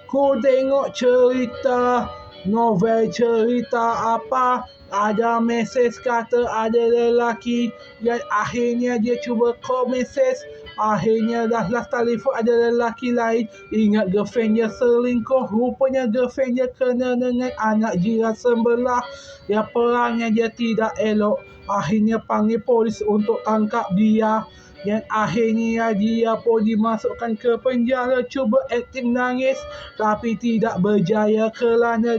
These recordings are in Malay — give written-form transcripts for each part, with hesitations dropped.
Ku tengok cerita, novel cerita apa, ada mesej kata ada lelaki yang akhirnya dia cuba call mesej, akhirnya dah telefon ada lelaki lain, ingat girlfriend dia selingkuh, rupanya girlfriend dia kena dengan anak jiran sebelah, dia perangnya dia tidak elok, akhirnya panggil polis untuk tangkap dia. Dan akhirnya dia pun dimasukkan ke penjara, cuba akting nangis tapi tidak berjaya kerana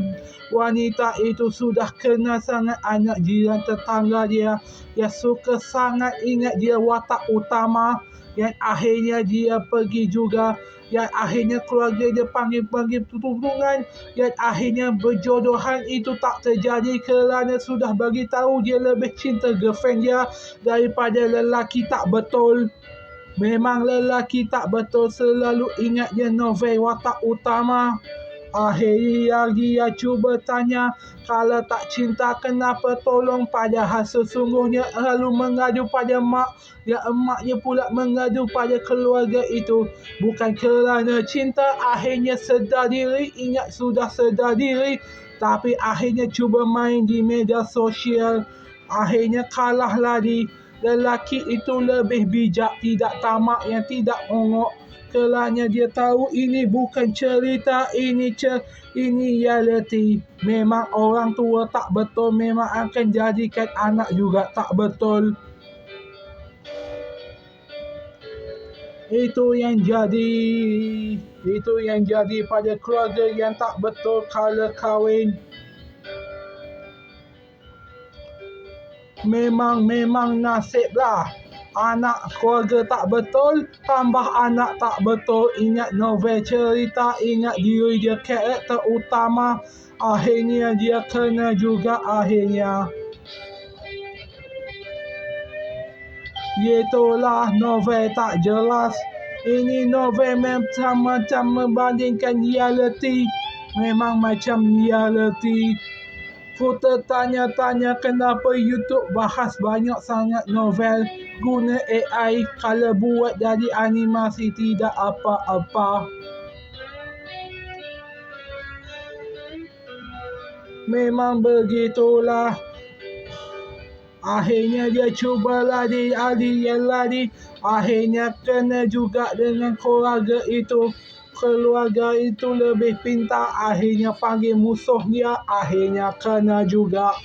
wanita itu sudah kenal sangat anak jiran tetangga dia. Dia suka sangat, ingat dia watak utama. Dan akhirnya dia pergi juga. Dan akhirnya keluarga dia panggil pertolongan. Dan akhirnya berjodohan itu tak terjadi kerana sudah bagi tahu dia lebih cinta girlfriend dia daripada lelaki tak betul. Memang lelaki tak betul selalu ingat dia novel watak utama. Akhirnya dia cuba tanya, kalau tak cinta kenapa tolong, padahal sesungguhnya lalu mengadu pada mak. Ya, emaknya pula mengadu pada keluarga itu. Bukan kerana cinta, akhirnya sedar diri, ingat sudah sedar diri, tapi akhirnya cuba main di media sosial. Akhirnya kalah lagi. Lelaki itu lebih bijak, tidak tamak, yang tidak ongok. Kerana dia tahu ini bukan cerita, ini reality. Memang orang tua tak betul, memang akan jadikan anak juga tak betul. Itu yang jadi pada keluarga yang tak betul kalau kahwin. Memang nasiblah. Anak keluarga tak betul, tambah anak tak betul. Ingat novel cerita, ingat diri dia karakter utama. Akhirnya dia kena juga akhirnya. Itulah novel tak jelas. Ini novel macam membandingkan reality. Memang macam reality. Ku tertanya-tanya kenapa YouTube bahas banyak sangat novel guna AI, kalau buat jadi animasi tidak apa-apa. Memang begitulah. Akhirnya dia cuba lari. Akhirnya kena juga dengan keluarga itu. Keluarga itu lebih pintar, akhirnya panggil musuh dia, akhirnya kena juga.